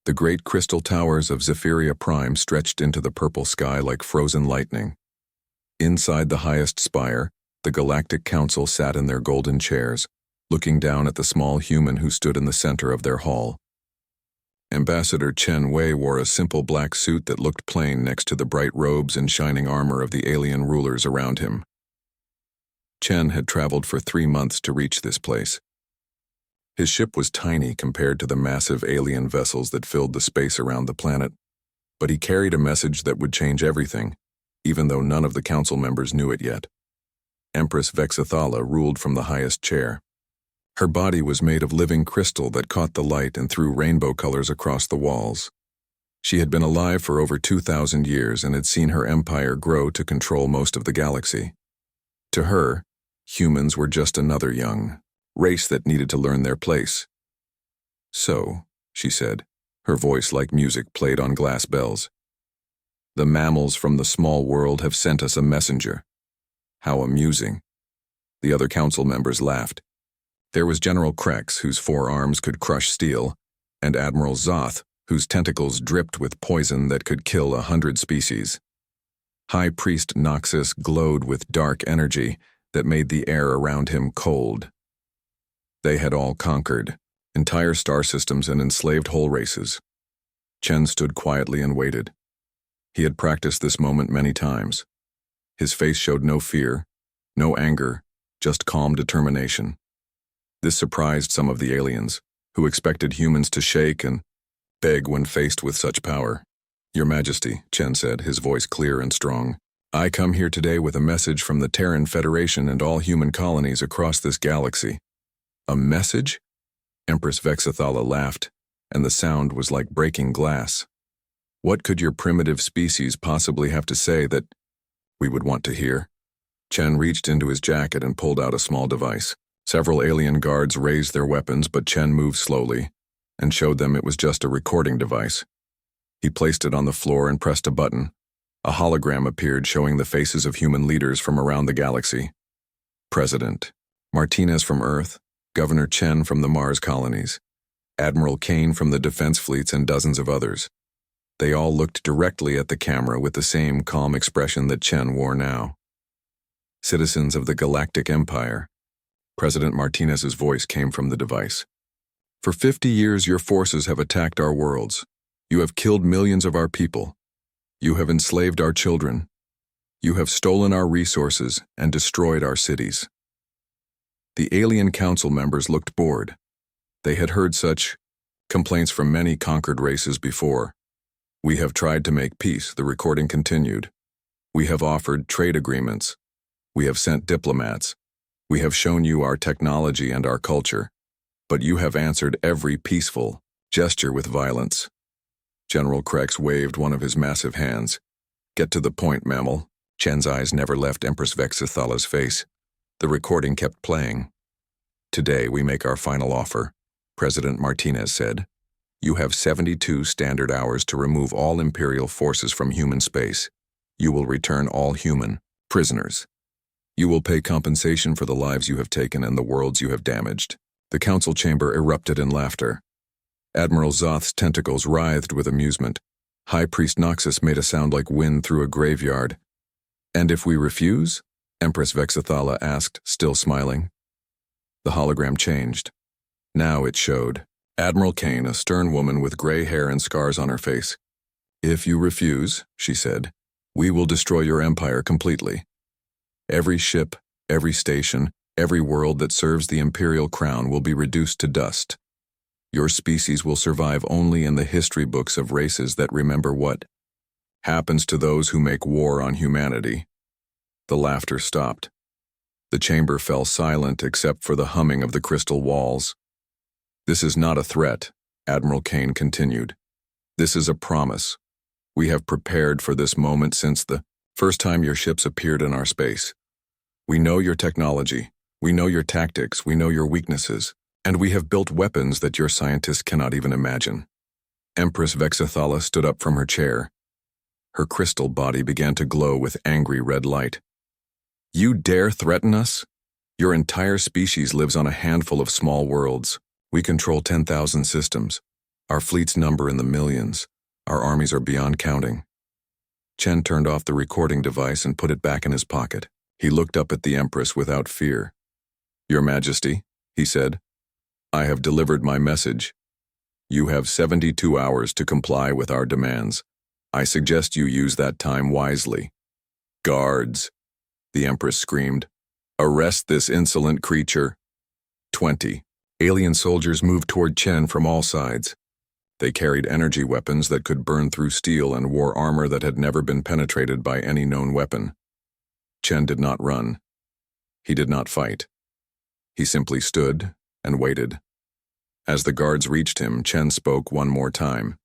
The great crystal towers of Zephyria Prime stretched into the purple sky like frozen lightning. Inside the highest spire, the Galactic Council sat in their golden chairs, looking down at the small human who stood in the center of their hall. Ambassador Chen Wei wore a simple black suit that looked plain next to the bright robes and shining armor of the alien rulers around him. Chen had traveled for 3 months to reach this place. His ship was tiny compared to the massive alien vessels that filled the space around the planet, but he carried a message that would change everything, even though none of the council members knew it yet. Empress Vexathala ruled from the highest chair. Her body was made of living crystal that caught the light and threw rainbow colors across the walls. She had been alive for over 2,000 years and had seen her empire grow to control most of the galaxy. To her, humans were just another young race that needed to learn their place. "So," she said, her voice like music played on glass bells, "the mammals from the small world have sent us a messenger." How amusing. The other council members laughed. There was General Krex, whose 4 arms could crush steel, and Admiral Zoth, whose tentacles dripped with poison that could kill 100 species. High Priest Noxus glowed with dark energy that made the air around him cold. They had all conquered entire star systems and enslaved whole races. Chen stood quietly and waited. He had practiced this moment many times. His face showed no fear, no anger, just calm determination. This surprised some of the aliens, who expected humans to shake and beg when faced with such power. "Your Majesty," Chen said, his voice clear and strong, "I come here today with a message from the Terran Federation and all human colonies across this galaxy." "A message?" Empress Vexathala laughed, and the sound was like breaking glass. "What could your primitive species possibly have to say that we would want to hear?" Chen reached into his jacket and pulled out a small device. Several alien guards raised their weapons, but Chen moved slowly and showed them it was just a recording device. He placed it on the floor and pressed a button. A hologram appeared showing the faces of human leaders from around the galaxy. President Martinez from Earth, Governor Chen from the Mars colonies, Admiral Kane from the defense fleets, and dozens of others. They all looked directly at the camera with the same calm expression that Chen wore now. "Citizens of the Galactic Empire," President Martinez's voice came from the device. "For 50 years your forces have attacked our worlds. You have killed millions of our people. You have enslaved our children. You have stolen our resources and destroyed our cities." The alien council members looked bored. They had heard such complaints from many conquered races before. "We have tried to make peace," the recording continued. "We have offered trade agreements. We have sent diplomats. We have shown you our technology and our culture. But you have answered every peaceful gesture with violence." General Krex waved one of his massive hands. "Get to the point, mammal." Chen's eyes never left Empress Vexathala's face. The recording kept playing. "Today we make our final offer," President Martinez said. "You have 72 standard hours to remove all Imperial forces from human space. You will return all human prisoners. You will pay compensation for the lives you have taken and the worlds you have damaged." The council chamber erupted in laughter. Admiral Zoth's tentacles writhed with amusement. High Priest Noxus made a sound like wind through a graveyard. "And if we refuse?" Empress Vexathala asked, still smiling. The hologram changed. Now it showed Admiral Kane, a stern woman with gray hair and scars on her face. "If you refuse," she said, "we will destroy your empire completely. Every ship, every station, every world that serves the Imperial crown will be reduced to dust. Your species will survive only in the history books of races that remember what happens to those who make war on humanity." The laughter stopped. The chamber fell silent except for the humming of the crystal walls. "This is not a threat," Admiral Kane continued. "This is a promise. We have prepared for this moment since the first time your ships appeared in our space. We know your technology, we know your tactics, we know your weaknesses, and we have built weapons that your scientists cannot even imagine." Empress Vexathala stood up from her chair. Her crystal body began to glow with angry red light. "You dare threaten us? Your entire species lives on a handful of small worlds. We control 10,000 systems. Our fleets number in the millions. Our armies are beyond counting. Chen turned off the recording device and put it back in his pocket. He looked up at the Empress without fear. "Your Majesty," he said, "I have delivered my message. You have 72 hours to comply with our demands. I suggest you use that time wisely." "Guards," the Empress screamed. "Arrest this insolent creature." 20 alien soldiers moved toward Chen from all sides. They carried energy weapons that could burn through steel and wore armor that had never been penetrated by any known weapon. Chen did not run. He did not fight. He simply stood and waited. As the guards reached him, Chen spoke one more time.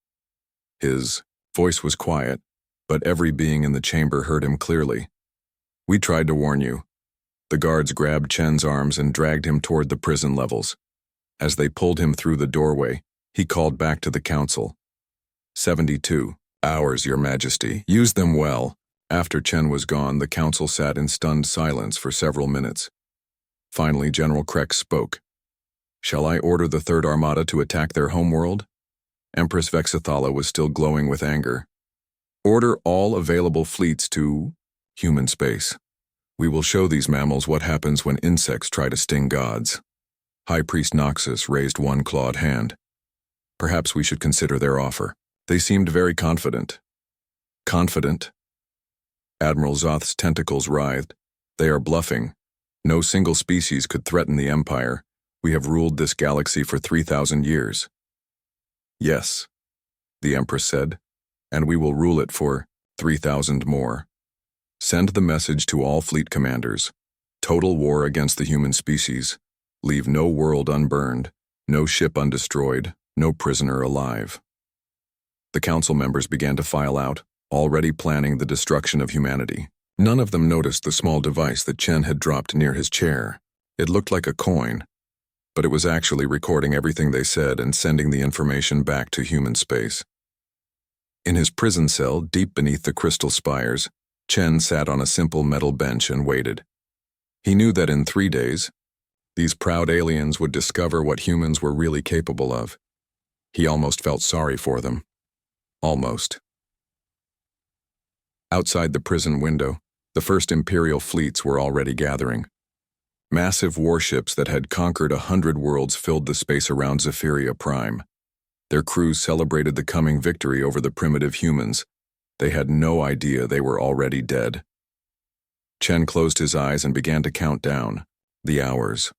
His voice was quiet, but every being in the chamber heard him clearly. "We tried to warn you." The guards grabbed Chen's arms and dragged him toward the prison levels. As they pulled him through the doorway, he called back to the council. 72 hours, Your Majesty. Use them well." After Chen was gone, the council sat in stunned silence for several minutes. Finally, General Krex spoke. "Shall I order the Third Armada to attack their homeworld?" Empress Vexithala was still glowing with anger. "Order all available fleets to human space. We will show these mammals what happens when insects try to sting gods." High Priest Noxus raised one clawed hand. "Perhaps we should consider their offer." They seemed very confident. "Confident?" Admiral Zoth's tentacles writhed. "They are bluffing. No single species could threaten the Empire. We have ruled this galaxy for 3,000 years. "Yes," the Empress said, "and we will rule it for 3,000 more. Send the message to all fleet commanders. Total war against the human species. Leave no world unburned, no ship undestroyed, no prisoner alive." The council members began to file out, already planning the destruction of humanity. None of them noticed the small device that Chen had dropped near his chair. It looked like a coin, but it was actually recording everything they said and sending the information back to human space. In his prison cell, deep beneath the crystal spires, Chen sat on a simple metal bench and waited. He knew that in 3 days, these proud aliens would discover what humans were really capable of. He almost felt sorry for them. Almost. Outside the prison window, the first Imperial fleets were already gathering. Massive warships that had conquered 100 worlds filled the space around Zephyria Prime. Their crews celebrated the coming victory over the primitive humans. They had no idea they were already dead. Chen closed his eyes and began to count down the hours.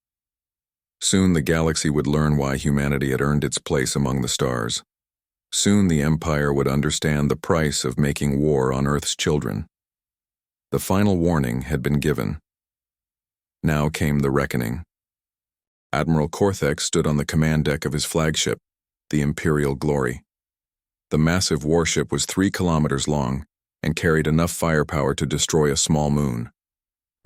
Soon the galaxy would learn why humanity had earned its place among the stars. Soon the Empire would understand the price of making war on Earth's children. The final warning had been given. Now came the reckoning. Admiral Korthex stood on the command deck of his flagship, the Imperial Glory. The massive warship was 3 kilometers long and carried enough firepower to destroy a small moon.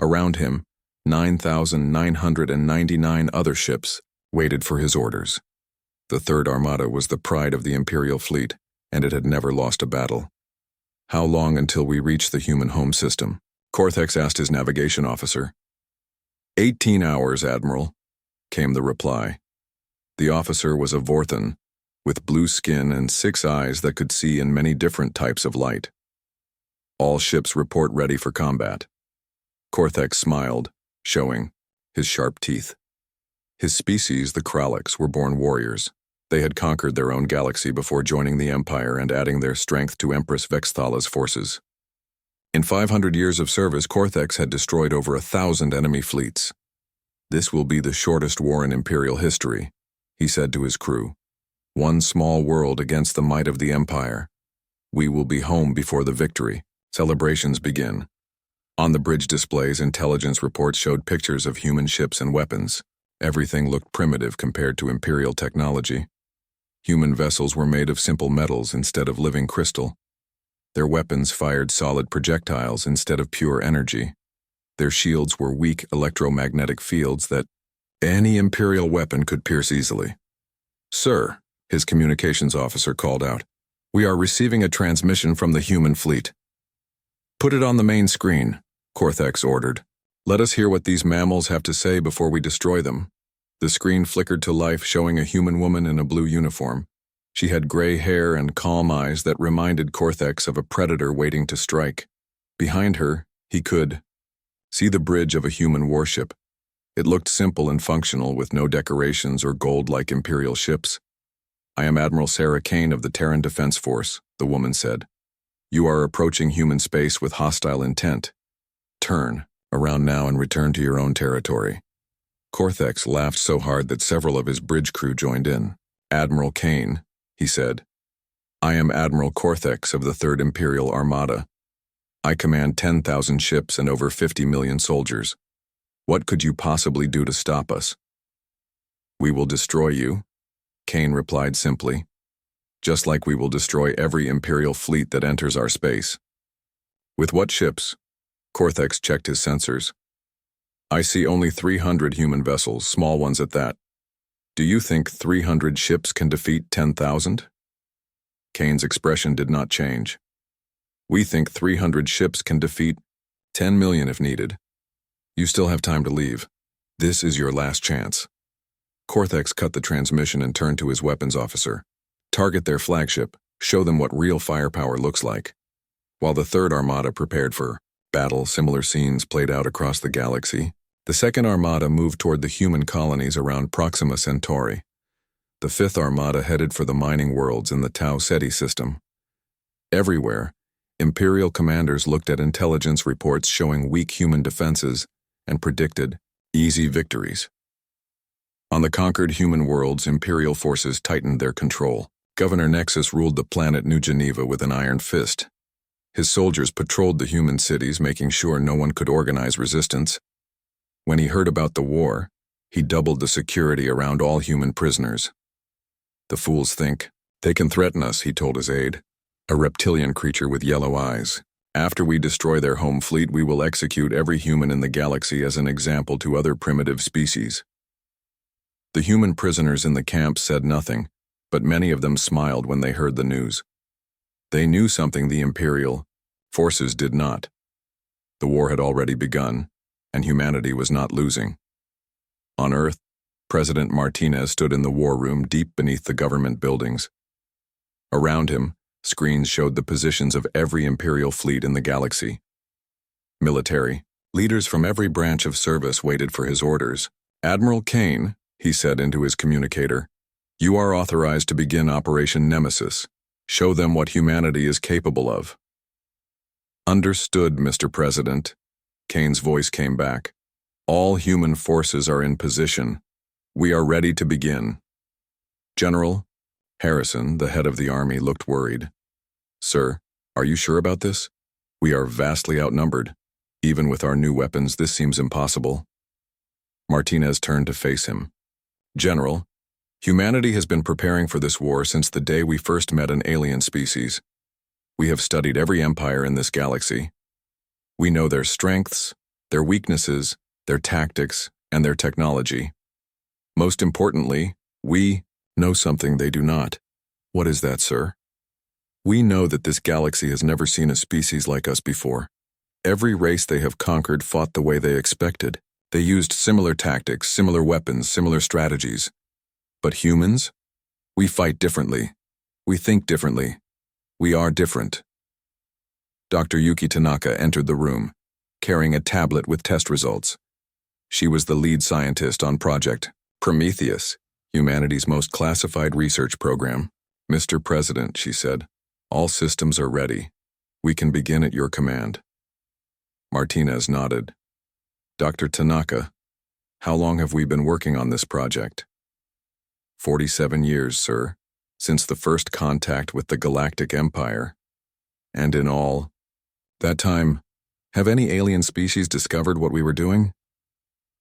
Around him, 9,999 other ships waited for his orders. The Third Armada was the pride of the Imperial fleet, and it had never lost a battle. "How long until we reach the human home system?" Korthex asked his navigation officer. 18 hours, Admiral," came the reply. The officer was a Vorthan, with blue skin and 6 eyes that could see in many different types of light. "All ships report ready for combat." Korthex smiled, showing his sharp teeth. His species, the Kralliks, were born warriors. They had conquered their own galaxy before joining the Empire and adding their strength to Empress Vexthala's forces. In 500 years of service, Korthex had destroyed over 1,000 enemy fleets. "This will be the shortest war in Imperial history," he said to his crew. "One small world against the might of the Empire. We will be home before the victory. Celebrations begin." On the bridge displays, intelligence reports showed pictures of human ships and weapons. Everything looked primitive compared to Imperial technology. Human vessels were made of simple metals instead of living crystal. Their weapons fired solid projectiles instead of pure energy. Their shields were weak electromagnetic fields that any Imperial weapon could pierce easily. "Sir," his communications officer called out, "we are receiving a transmission from the human fleet." "Put it on the main screen," Korthex ordered. "Let us hear what these mammals have to say before we destroy them." The screen flickered to life, showing a human woman in a blue uniform. She had gray hair and calm eyes that reminded Cortex of a predator waiting to strike. Behind her, he could see the bridge of a human warship. It looked simple and functional with no decorations or gold like Imperial ships. "I am Admiral Sarah Kane of the Terran Defense Force," the woman said. "You are approaching human space with hostile intent. Turn around now and return to your own territory." Cortex laughed so hard that several of his bridge crew joined in. "Admiral Kane," he said. "I am Admiral Cortex of the 3rd Imperial Armada. I command 10,000 ships and over 50 million soldiers. What could you possibly do to stop us?" "We will destroy you," Kane replied simply. "Just like we will destroy every Imperial fleet that enters our space." "With what ships?" Cortex checked his sensors. "I see only 300 human vessels, small ones at that. Do you think 300 ships can defeat 10,000? Kane's expression did not change. "We think 300 ships can defeat 10 million if needed. You still have time to leave. This is your last chance." Cortex cut the transmission and turned to his weapons officer. "Target their flagship. Show them what real firepower looks like." While the 3rd Armada prepared for battle, similar scenes played out across the galaxy. The 2nd Armada moved toward the human colonies around Proxima Centauri. The 5th Armada headed for the mining worlds in the Tau Ceti system. Everywhere, Imperial commanders looked at intelligence reports showing weak human defenses and predicted easy victories. On the conquered human worlds, Imperial forces tightened their control. Governor Nexus ruled the planet New Geneva with an iron fist. His soldiers patrolled the human cities, making sure no one could organize resistance. When he heard about the war, he doubled the security around all human prisoners. "The fools think they can threaten us," he told his aide, a reptilian creature with yellow eyes. "After we destroy their home fleet, we will execute every human in the galaxy as an example to other primitive species." The human prisoners in the camp said nothing, but many of them smiled when they heard the news. They knew something the Imperial forces did not. The war had already begun, and humanity was not losing. On Earth, President Martinez stood in the war room deep beneath the government buildings. Around him, screens showed the positions of every Imperial fleet in the galaxy. Military leaders from every branch of service waited for his orders. "Admiral Kane," he said into his communicator, "you are authorized to begin Operation Nemesis. Show them what humanity is capable of." "Understood, Mr. President," Kane's voice came back. "All human forces are in position. We are ready to begin." General Harrison, the head of the army, looked worried. "Sir, are you sure about this? We are vastly outnumbered. Even with our new weapons, this seems impossible." Martinez turned to face him. "General, humanity has been preparing for this war since the day we first met an alien species. We have studied every empire in this galaxy. We know their strengths, their weaknesses, their tactics, and their technology. Most importantly, we know something they do not." "What is that, sir?" "We know that this galaxy has never seen a species like us before. Every race they have conquered fought the way they expected. They used similar tactics, similar weapons, similar strategies. But humans? We fight differently. We think differently. We are different." Dr. Yuki Tanaka entered the room, carrying a tablet with test results. She was the lead scientist on Project Prometheus, humanity's most classified research program. "Mr. President," she said, "all systems are ready. We can begin at your command." Martinez nodded. "Dr. Tanaka, how long have we been working on this project?" 47 years, sir, since the first contact with the Galactic Empire. And in all that time, have any alien species discovered what we were doing?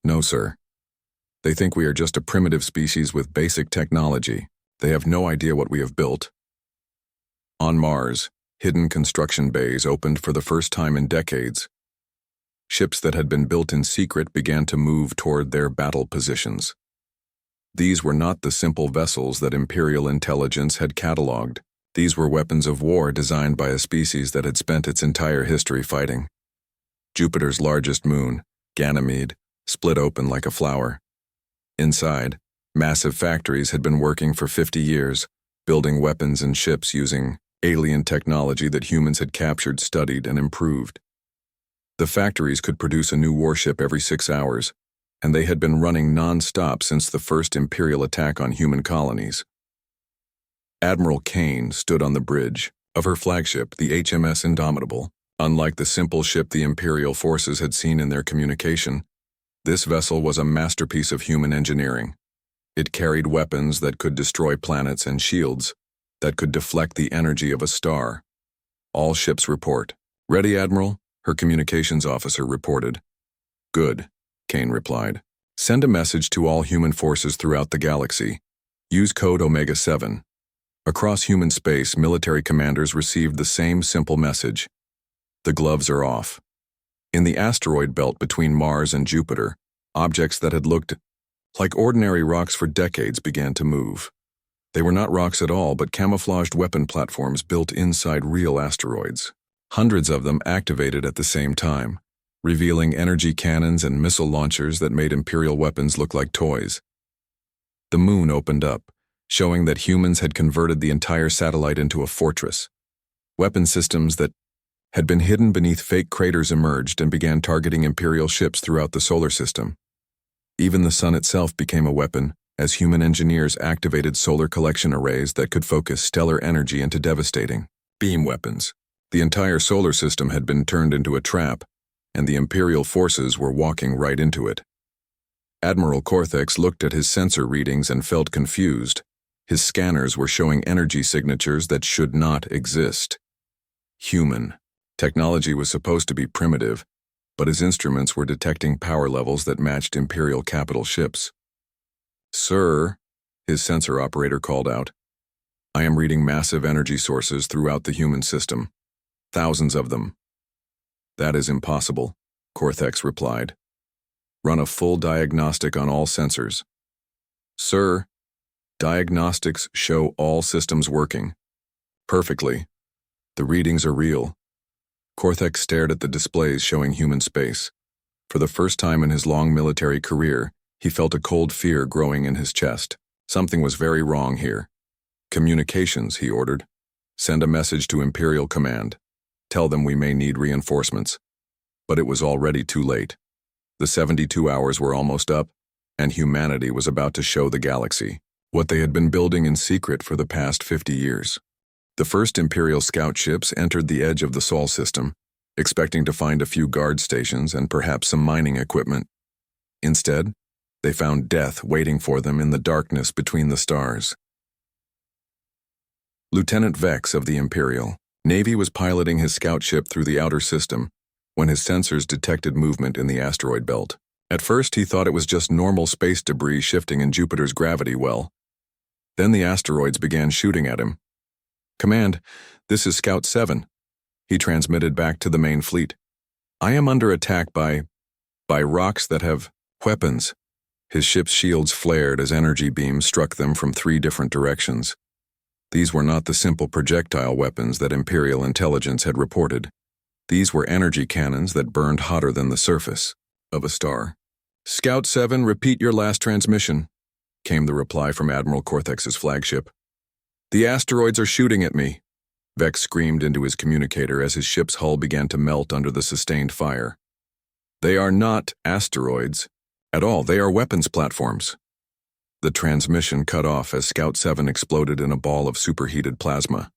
No, sir. They think we are just a primitive species with basic technology. They have no idea what we have built. On Mars, hidden construction bays opened for the first time in decades. Ships that had been built in secret began to move toward their battle positions. These were not the simple vessels that Imperial intelligence had catalogued. These were weapons of war designed by a species that had spent its entire history fighting. Jupiter's largest moon, Ganymede, split open like a flower. Inside, massive factories had been working for 50 years, building weapons and ships using alien technology that humans had captured, studied, and improved. The factories could produce a new warship every 6 hours, and they had been running non-stop since the first Imperial attack on human colonies. Admiral Kane stood on the bridge of her flagship, the HMS Indomitable. Unlike the simple ship the Imperial forces had seen in their communication, this vessel was a masterpiece of human engineering. It carried weapons that could destroy planets and shields that could deflect the energy of a star. All ships report. Ready, Admiral? Her communications officer reported. Good, Kane replied. Send a message to all human forces throughout the galaxy. Use code Omega-7. Across human space, military commanders received the same simple message. The gloves are off. In the asteroid belt between Mars and Jupiter, objects that had looked like ordinary rocks for decades began to move. They were not rocks at all, but camouflaged weapon platforms built inside real asteroids. Hundreds of them activated at the same time, revealing energy cannons and missile launchers that made Imperial weapons look like toys. The moon opened up, showing that humans had converted the entire satellite into a fortress. Weapon systems that had been hidden beneath fake craters emerged and began targeting Imperial ships throughout the solar system. Even the sun itself became a weapon, as human engineers activated solar collection arrays that could focus stellar energy into devastating beam weapons. The entire solar system had been turned into a trap, and the Imperial forces were walking right into it. Admiral Cortex looked at his sensor readings and felt confused. His scanners were showing energy signatures that should not exist. Human. Technology was supposed to be primitive, but his instruments were detecting power levels that matched Imperial capital ships. Sir, his sensor operator called out, I am reading massive energy sources throughout the human system. Thousands of them. That is impossible, Cortex replied. Run a full diagnostic on all sensors. Sir, diagnostics show all systems working. Perfectly. The readings are real. Cortex stared at the displays showing human space. For the first time in his long military career, he felt a cold fear growing in his chest. Something was very wrong here. Communications, he ordered. Send a message to Imperial Command. Tell them we may need reinforcements. But it was already too late. The 72 hours were almost up, and humanity was about to show the galaxy what they had been building in secret for the past 50 years. The first Imperial scout ships entered the edge of the Sol system, expecting to find a few guard stations and perhaps some mining equipment. Instead, they found death waiting for them in the darkness between the stars. Lieutenant Vex of the Imperial Navy was piloting his scout ship through the outer system when his sensors detected movement in the asteroid belt. At first, he thought it was just normal space debris shifting in Jupiter's gravity well. Then the asteroids began shooting at him. Command, this is Scout 7. He transmitted back to the main fleet. I am under attack by rocks that have weapons. His ship's shields flared as energy beams struck them from 3 different directions. These were not the simple projectile weapons that Imperial intelligence had reported. These were energy cannons that burned hotter than the surface of a star. Scout 7, repeat your last transmission, came the reply from Admiral Cortex's flagship. The asteroids are shooting at me, Vex screamed into his communicator as his ship's hull began to melt under the sustained fire. They are not asteroids at all, they are weapons platforms. The transmission cut off as Scout 7 exploded in a ball of superheated plasma.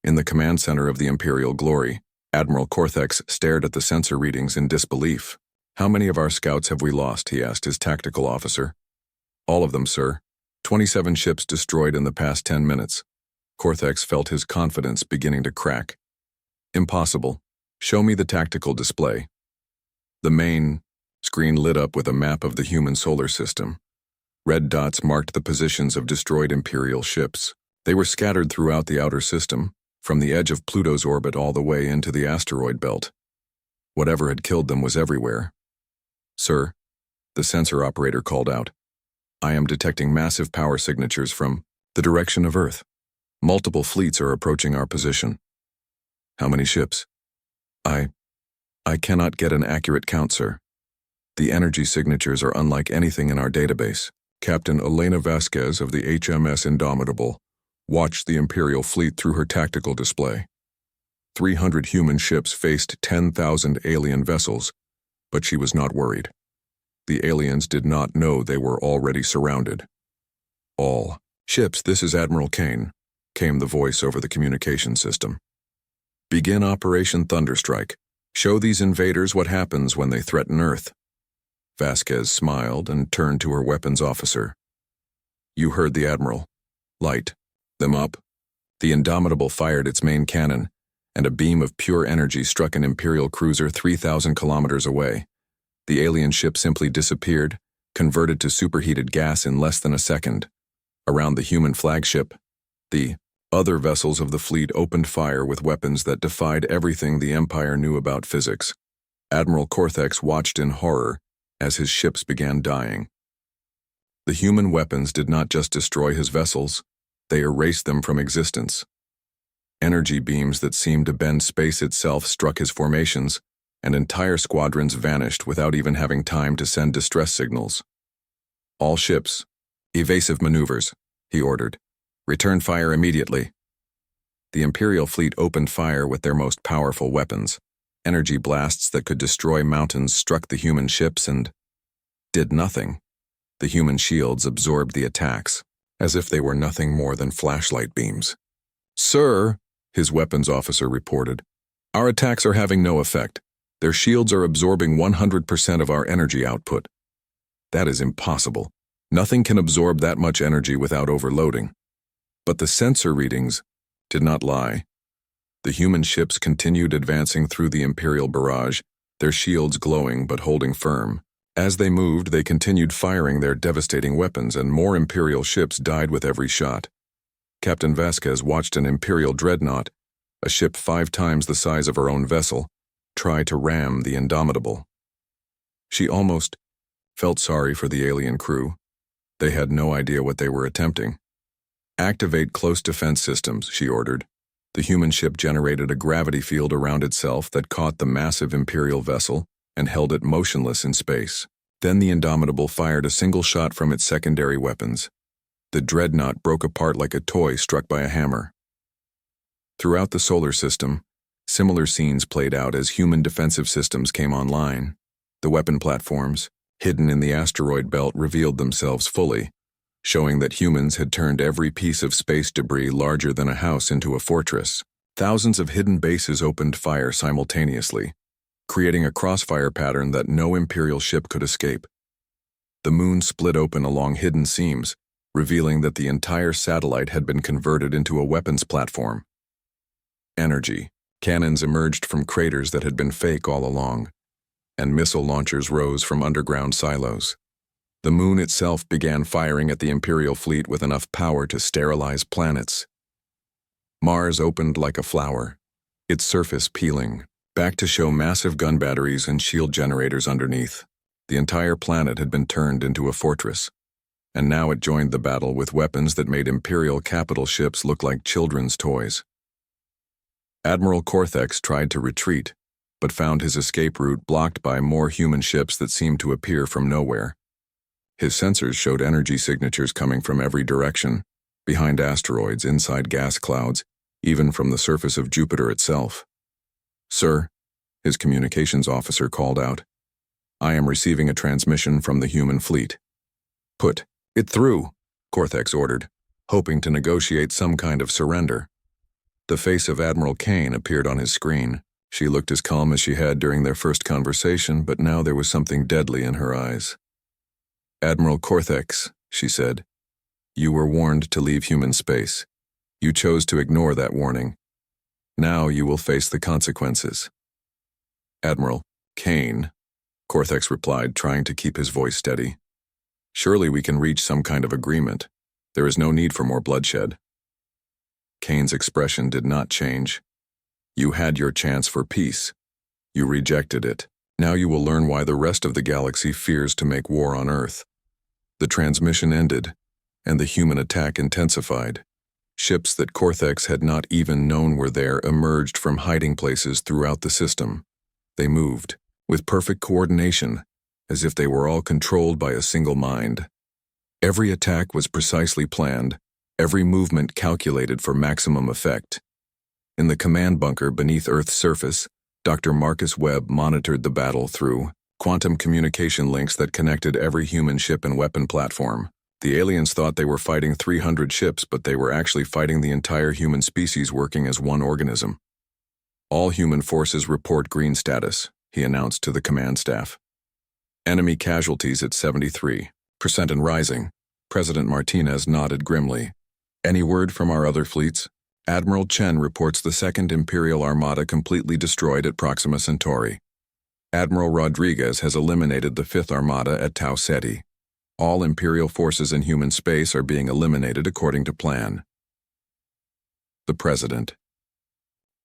In the command center of the Imperial Glory, Admiral Cortex stared at the sensor readings in disbelief. How many of our scouts have we lost? He asked his tactical officer. All of them, sir. 27 ships destroyed in the past 10 minutes. Cortex felt his confidence beginning to crack. Impossible. Show me the tactical display. The main screen lit up with a map of the human solar system. Red dots marked the positions of destroyed Imperial ships. They were scattered throughout the outer system, from the edge of Pluto's orbit all the way into the asteroid belt. Whatever had killed them was everywhere. Sir, the sensor operator called out. I am detecting massive power signatures from the direction of Earth. Multiple fleets are approaching our position. How many ships? I cannot get an accurate count, sir. The energy signatures are unlike anything in our database. Captain Elena Vasquez of the HMS Indomitable watched the Imperial fleet through her tactical display. 300 human ships faced 10,000 alien vessels, but she was not worried. The aliens did not know they were already surrounded. "All ships, this is Admiral Kane," came the voice over the communication system. "Begin Operation Thunderstrike. Show these invaders what happens when they threaten Earth." Vasquez smiled and turned to her weapons officer. "You heard the Admiral. Light them up." The Indomitable fired its main cannon, and a beam of pure energy struck an Imperial cruiser 3,000 kilometers away. The alien ship simply disappeared, converted to superheated gas in less than a second. Around the human flagship, the other vessels of the fleet opened fire with weapons that defied everything the Empire knew about physics. Admiral Cortex watched in horror as his ships began dying. The human weapons did not just destroy his vessels, they erased them from existence. Energy beams that seemed to bend space itself struck his formations, and entire squadrons vanished without even having time to send distress signals. "All ships, evasive maneuvers," he ordered. "Return fire immediately." The Imperial fleet opened fire with their most powerful weapons. Energy blasts that could destroy mountains struck the human ships and did nothing. The human shields absorbed the attacks, as if they were nothing more than flashlight beams. "Sir," his weapons officer reported, "our attacks are having no effect. Their shields are absorbing 100% of our energy output." "That is impossible. Nothing can absorb that much energy without overloading." But the sensor readings did not lie. The human ships continued advancing through the Imperial barrage, their shields glowing but holding firm. As they moved, they continued firing their devastating weapons, and more Imperial ships died with every shot. Captain Vasquez watched an Imperial dreadnought, a ship 5 times the size of her own vessel, try to ram the Indomitable. She almost felt sorry for the alien crew. They had no idea what they were attempting. "Activate close defense systems," she ordered. The human ship generated a gravity field around itself that caught the massive Imperial vessel and held it motionless in space. Then the Indomitable fired a single shot from its secondary weapons. The dreadnought broke apart like a toy struck by a hammer. Throughout the solar system, similar scenes played out as human defensive systems came online. The weapon platforms, hidden in the asteroid belt, revealed themselves fully, showing that humans had turned every piece of space debris larger than a house into a fortress. Thousands of hidden bases opened fire simultaneously, creating a crossfire pattern that no Imperial ship could escape. The moon split open along hidden seams, revealing that the entire satellite had been converted into a weapons platform. Energy cannons emerged from craters that had been fake all along, and missile launchers rose from underground silos. The moon itself began firing at the Imperial fleet with enough power to sterilize planets. Mars opened like a flower, its surface peeling, back to show massive gun batteries and shield generators underneath. The entire planet had been turned into a fortress, and now it joined the battle with weapons that made Imperial capital ships look like children's toys. Admiral Cortex tried to retreat, but found his escape route blocked by more human ships that seemed to appear from nowhere. His sensors showed energy signatures coming from every direction, behind asteroids, inside gas clouds, even from the surface of Jupiter itself. "Sir," his communications officer called out, "I am receiving a transmission from the human fleet." "Put it through," Cortex ordered, hoping to negotiate some kind of surrender. The face of Admiral Kane appeared on his screen. She looked as calm as she had during their first conversation, but now there was something deadly in her eyes. "Admiral Cortex," she said, "you were warned to leave human space. You chose to ignore that warning. Now you will face the consequences." "Admiral Kane," Cortex replied, trying to keep his voice steady. "Surely we can reach some kind of agreement. There is no need for more bloodshed." Kane's expression did not change. "You had your chance for peace. You rejected it. Now you will learn why the rest of the galaxy fears to make war on Earth." The transmission ended, and the human attack intensified. Ships that Cortex had not even known were there emerged from hiding places throughout the system. They moved, with perfect coordination, as if they were all controlled by a single mind. Every attack was precisely planned, every movement calculated for maximum effect. In the command bunker beneath Earth's surface, Dr. Marcus Webb monitored the battle through quantum communication links that connected every human ship and weapon platform. The aliens thought they were fighting 300 ships, but they were actually fighting the entire human species working as one organism. All human forces report green status, he announced to the command staff. Enemy casualties at 73% and rising. President Martinez nodded grimly. Any word from our other fleets? Admiral Chen reports the Second Imperial Armada completely destroyed at Proxima Centauri. Admiral Rodriguez has eliminated the Fifth Armada at Tau Ceti. All Imperial forces in human space are being eliminated according to plan. The President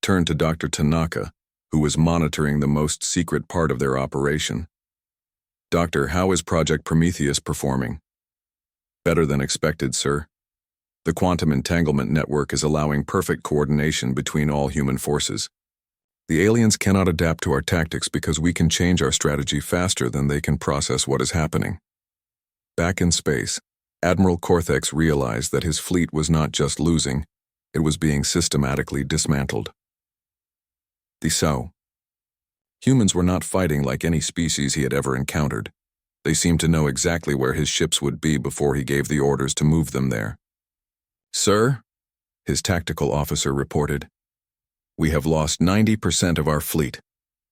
turned to Dr. Tanaka, who was monitoring the most secret part of their operation. Doctor, how is Project Prometheus performing? Better than expected, sir. The quantum entanglement network is allowing perfect coordination between all human forces. The aliens cannot adapt to our tactics because we can change our strategy faster than they can process what is happening. Back in space, Admiral Cortex realized that his fleet was not just losing, it was being systematically dismantled. Humans were not fighting like any species he had ever encountered. They seemed to know exactly where his ships would be before he gave the orders to move them there. Sir, his tactical officer reported, we have lost 90% of our fleet,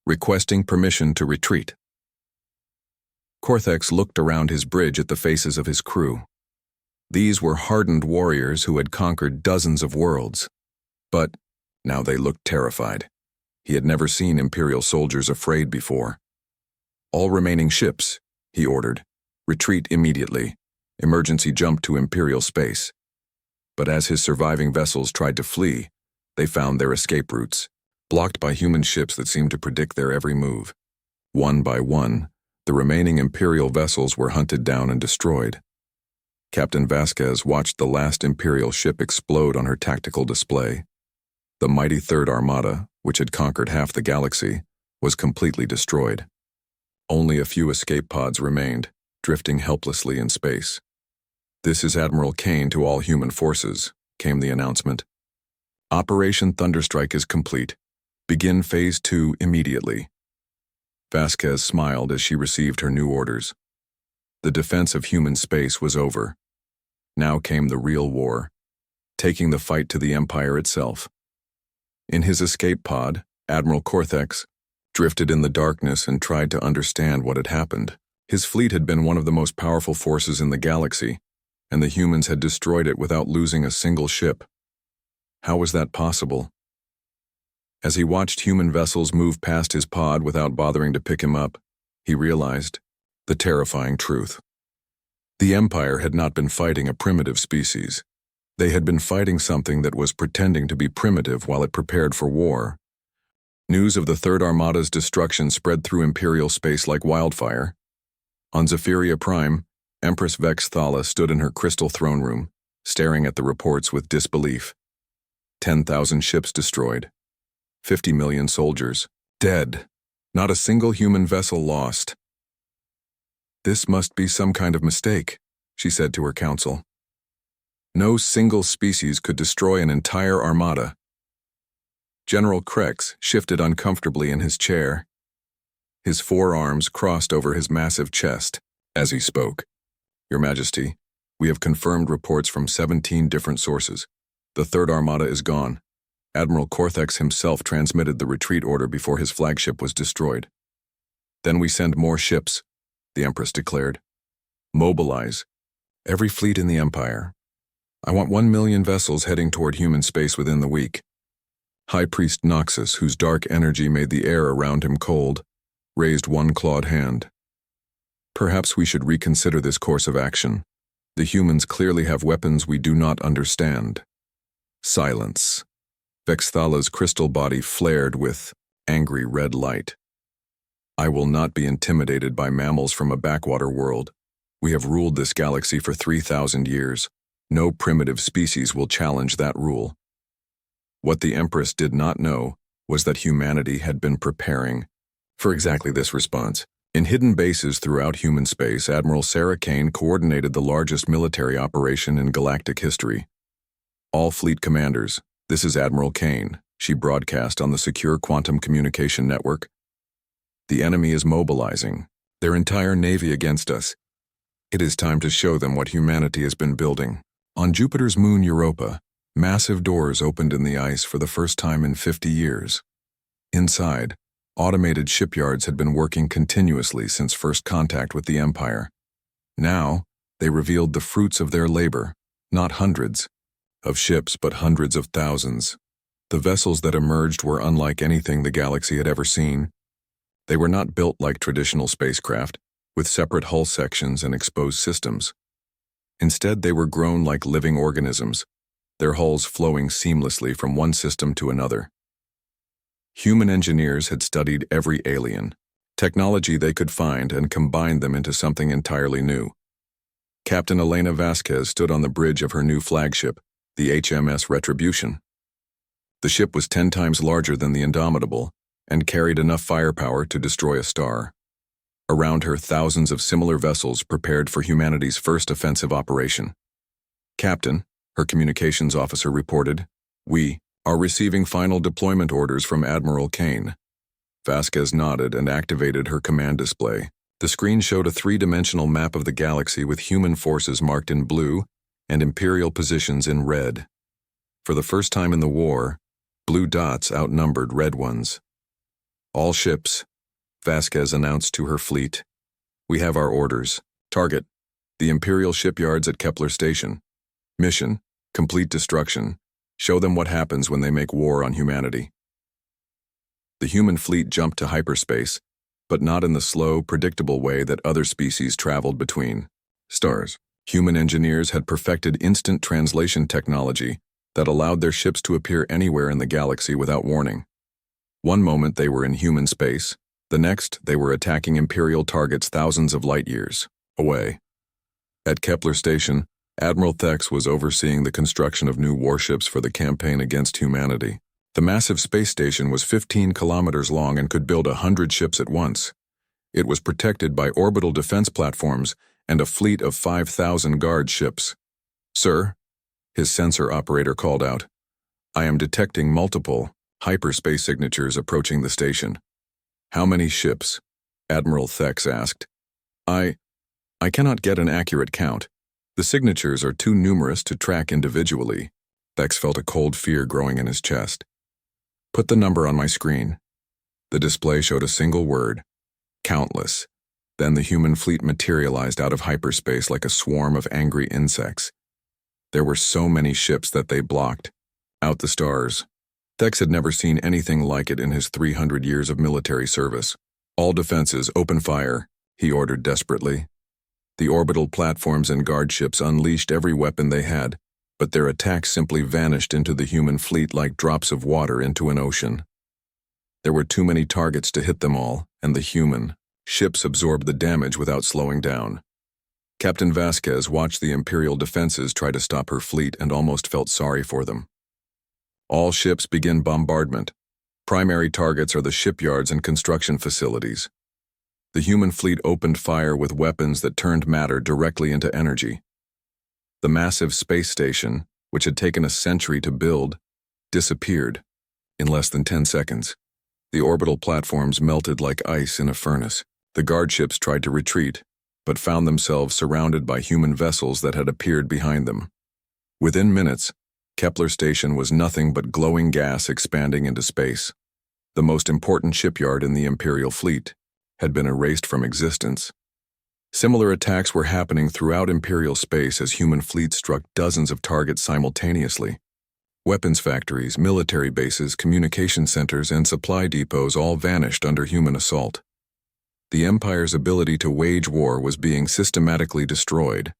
requesting permission to retreat. Cortex looked around his bridge at the faces of his crew. These were hardened warriors who had conquered dozens of worlds. But now they looked terrified. He had never seen Imperial soldiers afraid before. All remaining ships, he ordered, retreat immediately. Emergency jump to Imperial space. But as his surviving vessels tried to flee, they found their escape routes, blocked by human ships that seemed to predict their every move. One by one, the remaining Imperial vessels were hunted down and destroyed. Captain Vasquez watched the last Imperial ship explode on her tactical display. The mighty Third Armada, which had conquered half the galaxy, was completely destroyed. Only a few escape pods remained, drifting helplessly in space. This is Admiral Kane to all human forces, came the announcement. Operation Thunderstrike is complete. Begin Phase 2 immediately. Vasquez smiled as she received her new orders. The defense of human space was over. Now came the real war, taking the fight to the Empire itself. In his escape pod, Admiral Cortex drifted in the darkness and tried to understand what had happened. His fleet had been one of the most powerful forces in the galaxy, and the humans had destroyed it without losing a single ship. How was that possible? As he watched human vessels move past his pod without bothering to pick him up, he realized the terrifying truth. The Empire had not been fighting a primitive species. They had been fighting something that was pretending to be primitive while it prepared for war. News of the Third Armada's destruction spread through Imperial space like wildfire. On Zephyria Prime, Empress Vex Thala stood in her crystal throne room, staring at the reports with disbelief. 10,000 ships destroyed. 50 million soldiers dead. Not a single human vessel lost. This must be some kind of mistake, she said to her council. No single species could destroy an entire armada. General Krex shifted uncomfortably in his chair. His forearms crossed over his massive chest as he spoke. Your Majesty, we have confirmed reports from 17 different sources. The Third Armada is gone. Admiral Cortex himself transmitted the retreat order before his flagship was destroyed. Then we send more ships, the Empress declared. Mobilize every fleet in the Empire. I want 1 million vessels heading toward human space within the week. High Priest Noxus, whose dark energy made the air around him cold, raised one clawed hand. Perhaps we should reconsider this course of action. The humans clearly have weapons we do not understand. Silence. Vexthala's crystal body flared with angry red light. I will not be intimidated by mammals from a backwater world. We have ruled this galaxy for 3,000 years. No primitive species will challenge that rule. What the Empress did not know was that humanity had been preparing for exactly this response. In hidden bases throughout human space, Admiral Sarah Kane coordinated the largest military operation in galactic history. All fleet commanders, this is Admiral Kane, she broadcast on the secure quantum communication network. The enemy is mobilizing, their entire navy against us. It is time to show them what humanity has been building. On Jupiter's moon Europa, massive doors opened in the ice for the first time in 50 years. Inside, automated shipyards had been working continuously since first contact with the Empire. Now, they revealed the fruits of their labor, not hundreds of ships but hundreds of thousands. The vessels that emerged were unlike anything the galaxy had ever seen. They were not built like traditional spacecraft, with separate hull sections and exposed systems. Instead, they were grown like living organisms, their hulls flowing seamlessly from one system to another. Human engineers had studied every alien technology they could find and combined them into something entirely new. Captain Elena Vasquez stood on the bridge of her new flagship, the HMS Retribution. The ship was 10 times larger than the Indomitable and carried enough firepower to destroy a star. Around her, thousands of similar vessels prepared for humanity's first offensive operation. Captain, her communications officer reported, "We are receiving final deployment orders from Admiral Kane." Vasquez nodded and activated her command display. The screen showed a three-dimensional map of the galaxy with human forces marked in blue and Imperial positions in red. For the first time in the war, blue dots outnumbered red ones. "All ships," Vasquez announced to her fleet. "We have our orders. Target: the Imperial shipyards at Kepler Station. Mission: complete destruction. Show them what happens when they make war on humanity." The human fleet jumped to hyperspace, but not in the slow, predictable way that other species traveled between stars. Human engineers had perfected instant translation technology that allowed their ships to appear anywhere in the galaxy without warning. One moment they were in human space, the next they were attacking Imperial targets thousands of light years away. At Kepler Station, Admiral Thex was overseeing the construction of new warships for the campaign against humanity. The massive space station was 15 kilometers long and could build 100 ships at once. It was protected by orbital defense platforms and a fleet of 5,000 guard ships. "Sir," his sensor operator called out, "I am detecting multiple hyperspace signatures approaching the station." "How many ships?" Admiral Thex asked. I cannot get an accurate count. The signatures are too numerous to track individually." Thex felt a cold fear growing in his chest. "Put the number on my screen." The display showed a single word: countless. Then the human fleet materialized out of hyperspace like a swarm of angry insects. There were so many ships that they blocked out the stars. Thex had never seen anything like it in his 300 years of military service. "All defenses, open fire," he ordered desperately. The orbital platforms and guard ships unleashed every weapon they had, but their attacks simply vanished into the human fleet like drops of water into an ocean. There were too many targets to hit them all, and the human ships absorbed the damage without slowing down. Captain Vasquez watched the Imperial defenses try to stop her fleet and almost felt sorry for them. "All ships begin bombardment. Primary targets are the shipyards and construction facilities." The human fleet opened fire with weapons that turned matter directly into energy. The massive space station, which had taken a century to build, disappeared in less than 10 seconds. The orbital platforms melted like ice in a furnace. The guard ships tried to retreat, but found themselves surrounded by human vessels that had appeared behind them. Within minutes, Kepler Station was nothing but glowing gas expanding into space. The most important shipyard in the Imperial fleet had been erased from existence. Similar attacks were happening throughout Imperial space as human fleets struck dozens of targets simultaneously. Weapons factories, military bases, communication centers, and supply depots all vanished under human assault. The Empire's ability to wage war was being systematically destroyed.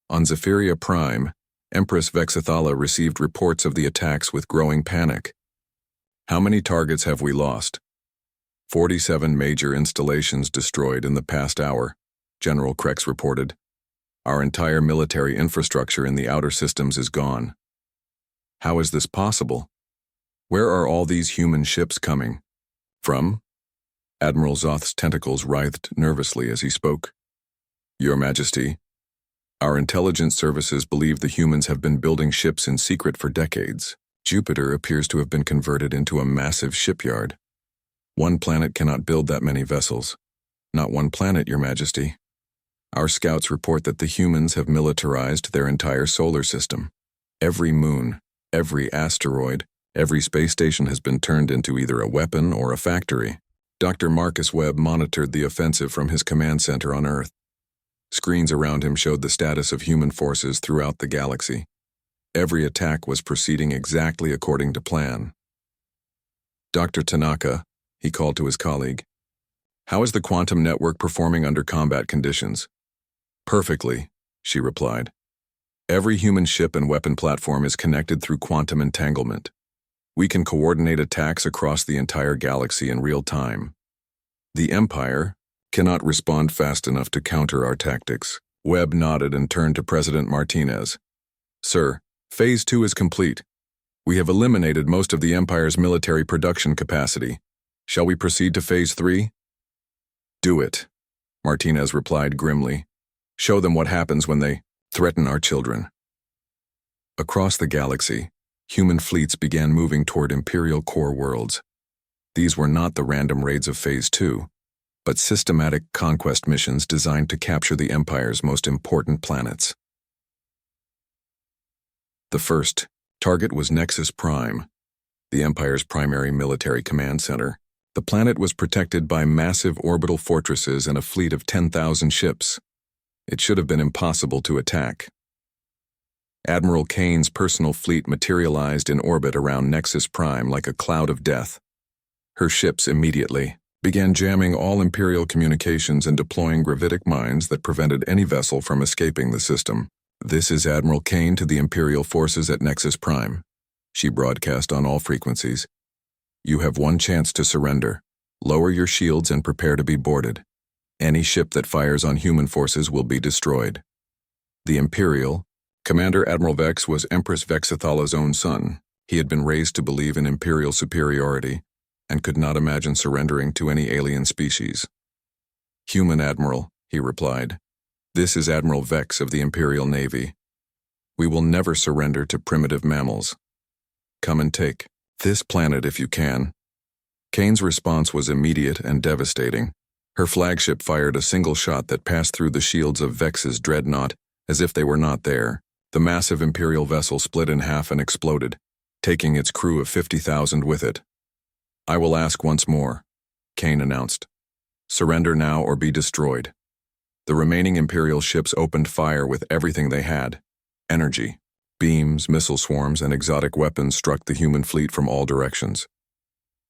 On Zephyria Prime, Empress Vexithala received reports of the attacks with growing panic. "How many targets have we lost?" 47 major installations destroyed in the past hour, General Krex reported. "Our entire military infrastructure in the outer systems is gone." "How is this possible? Where are all these human ships coming from?" Admiral Zoth's tentacles writhed nervously as he spoke. "Your Majesty, Our intelligence services believe the humans have been building ships in secret for decades. Jupiter appears to have been converted into a massive shipyard. One planet cannot build that many vessels. Not one planet, Your Majesty. Our scouts report that the humans have militarized their entire solar system. Every moon, every asteroid, every space station has been turned into either a weapon or a factory. Dr. Marcus Webb monitored the offensive from his command center on Earth. Screens around him showed the status of human forces throughout the galaxy. Every attack was proceeding exactly according to plan. Dr. Tanaka, he called to his colleague. How is the quantum network performing under combat conditions? Perfectly, she replied. Every human ship and weapon platform is connected through quantum entanglement. We can coordinate attacks across the entire galaxy in real time. The Empire cannot respond fast enough to counter our tactics. Webb nodded and turned to President Martinez. Sir, Phase 2 is complete. We have eliminated most of the Empire's military production capacity. Shall we proceed to Phase 3? Do it, Martinez replied grimly. Show them what happens when they threaten our children. Across the galaxy, human fleets began moving toward Imperial core worlds. These were not the random raids of Phase 2, but systematic conquest missions designed to capture the Empire's most important planets. The first target was Nexus Prime, the Empire's primary military command center. The planet was protected by massive orbital fortresses and a fleet of 10,000 ships. It should have been impossible to attack. Admiral Kane's personal fleet materialized in orbit around Nexus Prime like a cloud of death. Her ships immediately began jamming all Imperial communications and deploying gravitic mines that prevented any vessel from escaping the system. This is Admiral Kane to the Imperial forces at Nexus Prime. She broadcast on all frequencies. You have one chance to surrender. Lower your shields and prepare to be boarded. Any ship that fires on human forces will be destroyed. The Imperial, Commander Admiral Vex was Empress Vexithala's own son. He had been raised to believe in Imperial superiority and could not imagine surrendering to any alien species. Human Admiral, he replied. This is Admiral Vex of the Imperial Navy. We will never surrender to primitive mammals. Come and take this planet if you can. Kane's response was immediate and devastating. Her flagship fired a single shot that passed through the shields of Vex's dreadnought as if they were not there. The massive Imperial vessel split in half and exploded, taking its crew of 50,000 with it. I will ask once more, Kane announced. Surrender now or be destroyed. The remaining Imperial ships opened fire with everything they had. Energy, beams, missile swarms, and exotic weapons struck the human fleet from all directions.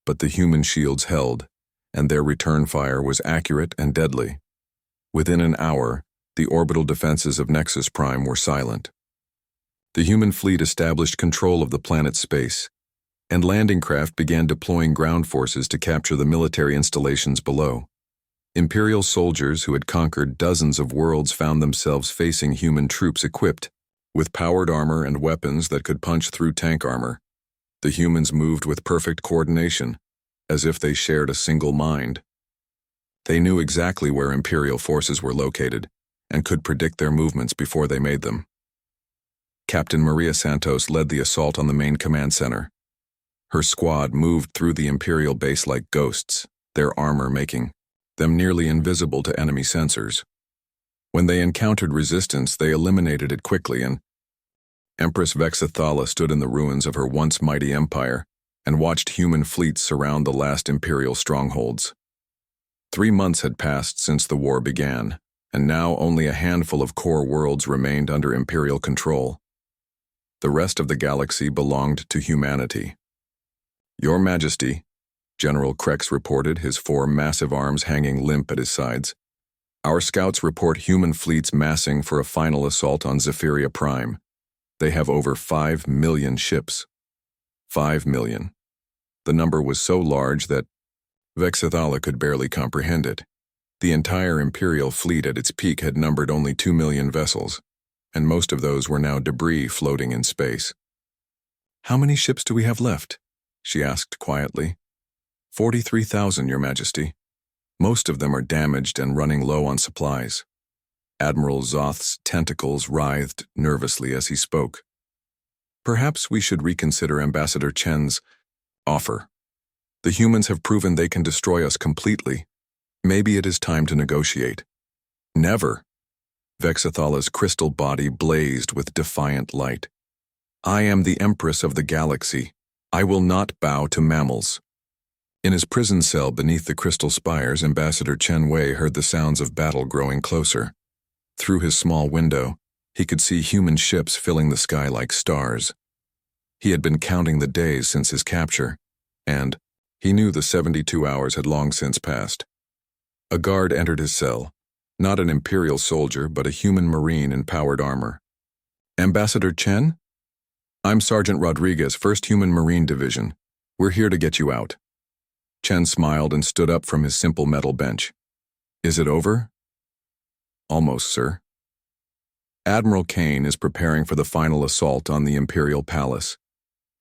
But the human shields held, and their return fire was accurate and deadly. Within an hour, the orbital defenses of Nexus Prime were silent. The human fleet established control of the planet's space, and landing craft began deploying ground forces to capture the military installations below. Imperial soldiers who had conquered dozens of worlds found themselves facing human troops equipped with powered armor and weapons that could punch through tank armor. The humans moved with perfect coordination, as if they shared a single mind. They knew exactly where Imperial forces were located and could predict their movements before they made them. Captain Maria Santos led the assault on the main command center. Her squad moved through the Imperial base like ghosts, their armor making them nearly invisible to enemy sensors. When they encountered resistance, they eliminated it quickly, and Empress Vexithala stood in the ruins of her once mighty empire and watched human fleets surround the last Imperial strongholds. 3 months had passed since the war began, and now only a handful of core worlds remained under Imperial control. The rest of the galaxy belonged to humanity. Your Majesty, General Krex reported, his 4 massive arms hanging limp at his sides. Our scouts report human fleets massing for a final assault on Zephyria Prime. They have over 5 million ships. 5 million. The number was so large that Vexithala could barely comprehend it. The entire Imperial fleet at its peak had numbered only 2 million vessels, and most of those were now debris floating in space. How many ships do we have left? She asked quietly. 43,000, Your Majesty. Most of them are damaged and running low on supplies. Admiral Zoth's tentacles writhed nervously as he spoke. Perhaps we should reconsider Ambassador Chen's offer. The humans have proven they can destroy us completely. Maybe it is time to negotiate. Never. Vexathala's crystal body blazed with defiant light. I am the Empress of the Galaxy. I will not bow to mammals. In his prison cell beneath the crystal spires, Ambassador Chen Wei heard the sounds of battle growing closer. Through his small window, he could see human ships filling the sky like stars. He had been counting the days since his capture, and he knew the 72 hours had long since passed. A guard entered his cell, not an Imperial soldier, but a human Marine in powered armor. Ambassador Chen? I'm Sergeant Rodriguez, 1st Human Marine Division. We're here to get you out. Chen smiled and stood up from his simple metal bench. Is it over? Almost, sir. Admiral Kane is preparing for the final assault on the Imperial Palace.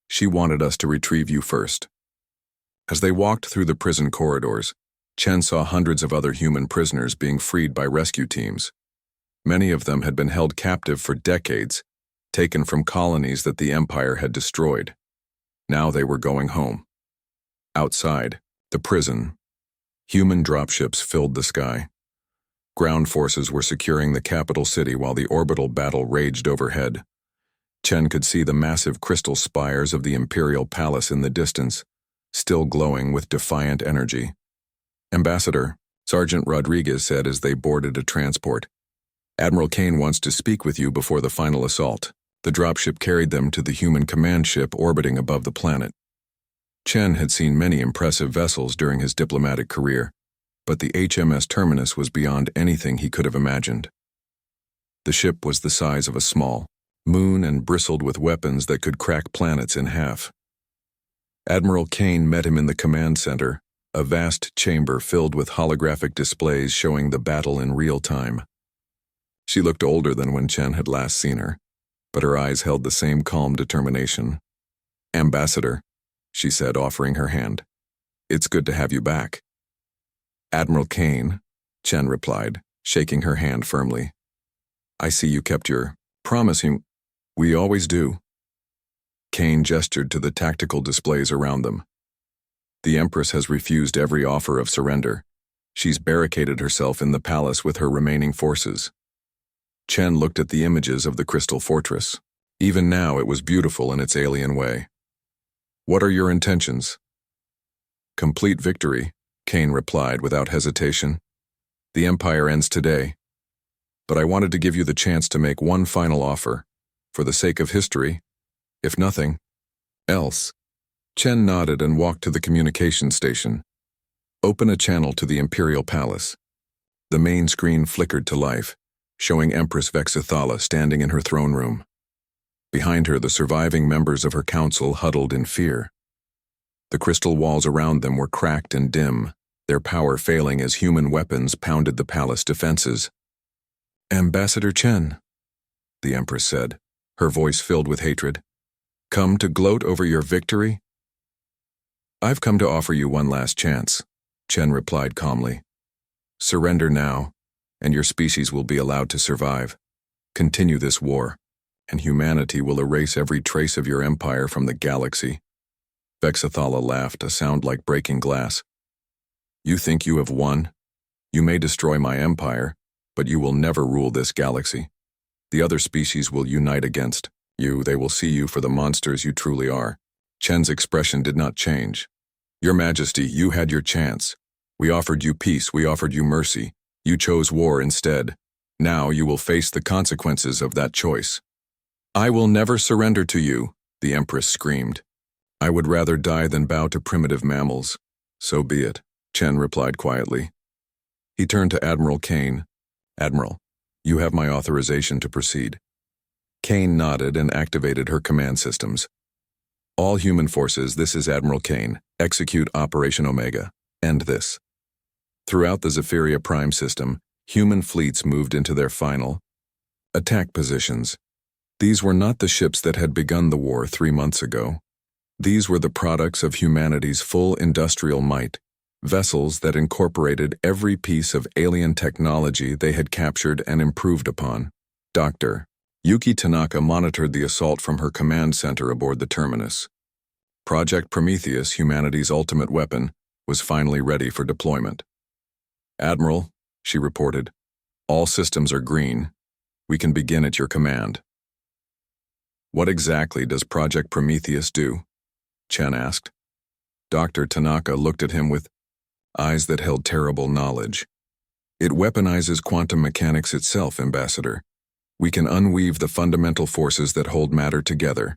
She wanted us to retrieve you first. As they walked through the prison corridors, Chen saw hundreds of other human prisoners being freed by rescue teams. Many of them had been held captive for decades, taken from colonies that the Empire had destroyed. Now they were going home. Outside, the prison, human dropships filled the sky. Ground forces were securing the capital city while the orbital battle raged overhead. Chen could see the massive crystal spires of the Imperial Palace in the distance, still glowing with defiant energy. Ambassador, Sergeant Rodriguez said as they boarded a transport. Admiral Kane wants to speak with you before the final assault. The dropship carried them to the human command ship orbiting above the planet. Chen had seen many impressive vessels during his diplomatic career, but the HMS Terminus was beyond anything he could have imagined. The ship was the size of a small moon and bristled with weapons that could crack planets in half. Admiral Kane met him in the command center, a vast chamber filled with holographic displays showing the battle in real time. She looked older than when Chen had last seen her, but her eyes held the same calm determination. Ambassador, she said, offering her hand. It's good to have you back. Admiral Kane, Chen replied, shaking her hand firmly. I see you kept your promise. We always do. Kane gestured to the tactical displays around them. The Empress has refused every offer of surrender. She's barricaded herself in the palace with her remaining forces. Chen looked at the images of the Crystal Fortress. Even now it was beautiful in its alien way. What are your intentions? Complete victory, Kane replied without hesitation. The Empire ends today. But I wanted to give you the chance to make one final offer, for the sake of history, if nothing else. Chen nodded and walked to the communication station. Open a channel to the Imperial Palace. The main screen flickered to life, showing Empress Vexathala standing in her throne room. Behind her, the surviving members of her council huddled in fear. The crystal walls around them were cracked and dim, their power failing as human weapons pounded the palace defenses. Ambassador Chen, the Empress said, her voice filled with hatred. Come to gloat over your victory? I've come to offer you one last chance, Chen replied calmly. Surrender now, and your species will be allowed to survive. Continue this war, and humanity will erase every trace of your empire from the galaxy. Vexathala laughed, a sound like breaking glass. You think you have won? You may destroy my empire, but you will never rule this galaxy. The other species will unite against you. They will see you for the monsters you truly are. Chen's expression did not change. Your Majesty, you had your chance. We offered you peace, we offered you mercy. You chose war instead. Now you will face the consequences of that choice. I will never surrender to you, the Empress screamed. I would rather die than bow to primitive mammals. So be it, Chen replied quietly. He turned to Admiral Kane. Admiral, you have my authorization to proceed. Kane nodded and activated her command systems. All human forces, this is Admiral Kane. Execute Operation Omega. End this. Throughout the Zephyria Prime system, human fleets moved into their final attack positions. These were not the ships that had begun the war 3 months ago. These were the products of humanity's full industrial might, vessels that incorporated every piece of alien technology they had captured and improved upon. Dr. Yuki Tanaka monitored the assault from her command center aboard the Terminus. Project Prometheus, humanity's ultimate weapon, was finally ready for deployment. "Admiral," she reported, "all systems are green. We can begin at your command." "What exactly does Project Prometheus do?" Chen asked. Dr. Tanaka looked at him with eyes that held terrible knowledge. "It weaponizes quantum mechanics itself, Ambassador. We can unweave the fundamental forces that hold matter together.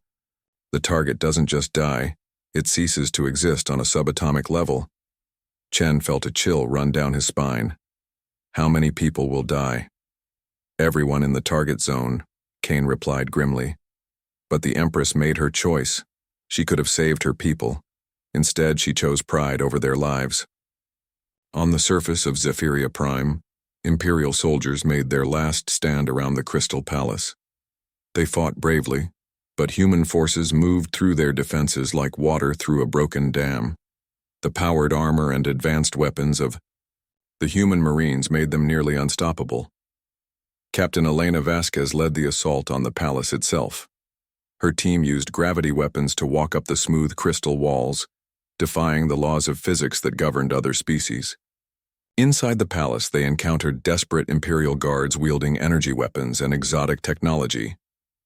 The target doesn't just die, it ceases to exist on a subatomic level." Chen felt a chill run down his spine. "How many people will die?" "Everyone in the target zone," Kane replied grimly. But the Empress made her choice. She could have saved her people. Instead, she chose pride over their lives. On the surface of Zephyria Prime, Imperial soldiers made their last stand around the Crystal Palace. They fought bravely, but human forces moved through their defenses like water through a broken dam. The powered armor and advanced weapons of the human Marines made them nearly unstoppable. Captain Elena Vasquez led the assault on the palace itself. Her team used gravity weapons to walk up the smooth crystal walls, defying the laws of physics that governed other species. Inside the palace, they encountered desperate Imperial guards wielding energy weapons and exotic technology.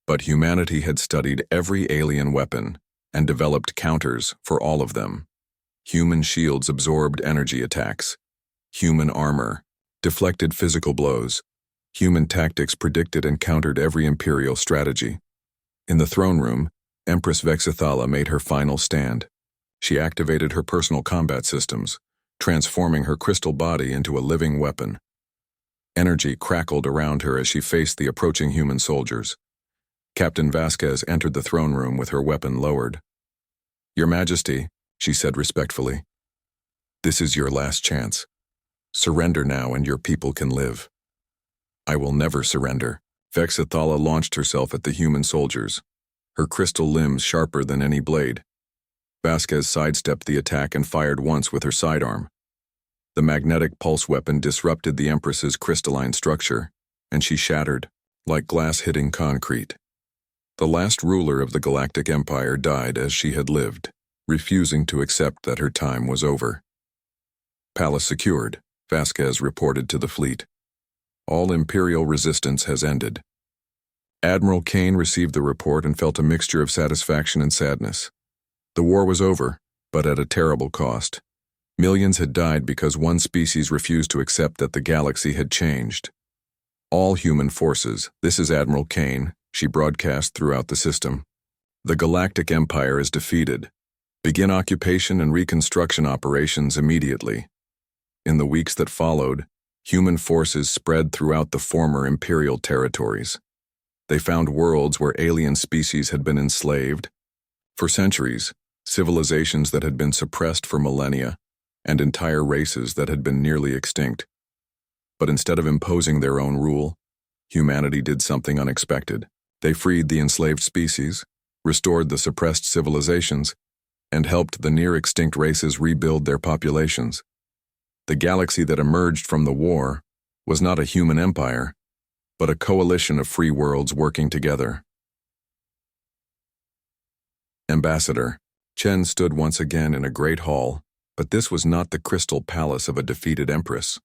But humanity had studied every alien weapon and developed counters for all of them. Human shields absorbed energy attacks. Human armor deflected physical blows. Human tactics predicted and countered every Imperial strategy. In the throne room, Empress Vexithala made her final stand. She activated her personal combat systems, transforming her crystal body into a living weapon. Energy crackled around her as she faced the approaching human soldiers. Captain Vasquez entered the throne room with her weapon lowered. "Your Majesty," she said respectfully, "this is your last chance. Surrender now and your people can live." "I will never surrender." Vexithala launched herself at the human soldiers, her crystal limbs sharper than any blade. Vasquez sidestepped the attack and fired once with her sidearm. The magnetic pulse weapon disrupted the Empress's crystalline structure, and she shattered, like glass hitting concrete. The last ruler of the Galactic Empire died as she had lived, refusing to accept that her time was over. "Palace secured," Vasquez reported to the fleet. "All Imperial resistance has ended." Admiral Kane received the report and felt a mixture of satisfaction and sadness. The war was over, but at a terrible cost. Millions had died because one species refused to accept that the galaxy had changed. "All human forces, this is Admiral Kane," she broadcast throughout the system. "The Galactic Empire is defeated. Begin occupation and reconstruction operations immediately." In the weeks that followed, human forces spread throughout the former Imperial territories. They found worlds where alien species had been enslaved. For centuries, civilizations that had been suppressed for millennia, and entire races that had been nearly extinct. But instead of imposing their own rule, humanity did something unexpected. They freed the enslaved species, restored the suppressed civilizations, and helped the near-extinct races rebuild their populations. The galaxy that emerged from the war was not a human empire, but a coalition of free worlds working together. Ambassador, Chen stood once again in a great hall, but this was not the crystal palace of a defeated empress.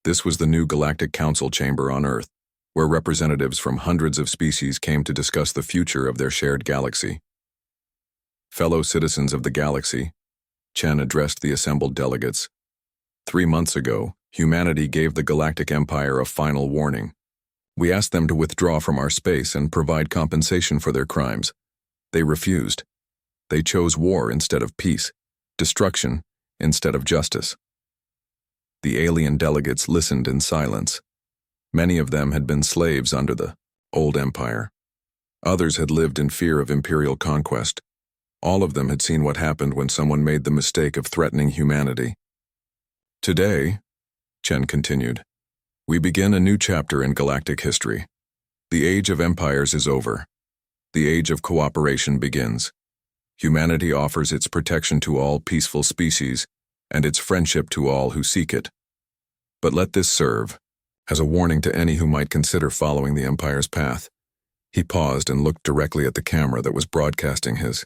This was the new Galactic Council chamber on Earth, where representatives from hundreds of species came to discuss the future of their shared galaxy. "Fellow citizens of the galaxy," Chen addressed the assembled delegates. 3 months ago, humanity gave the Galactic Empire a final warning. We asked them to withdraw from our space and provide compensation for their crimes. They refused. They chose war instead of peace, destruction instead of justice. The alien delegates listened in silence. Many of them had been slaves under the old empire. Others had lived in fear of imperial conquest. All of them had seen what happened when someone made the mistake of threatening humanity. "Today," Chen continued, "we begin a new chapter in galactic history. The age of empires is over. The age of cooperation begins. Humanity offers its protection to all peaceful species, and its friendship to all who seek it. But let this serve as a warning to any who might consider following the Empire's path. He paused and looked directly at the camera that was broadcasting his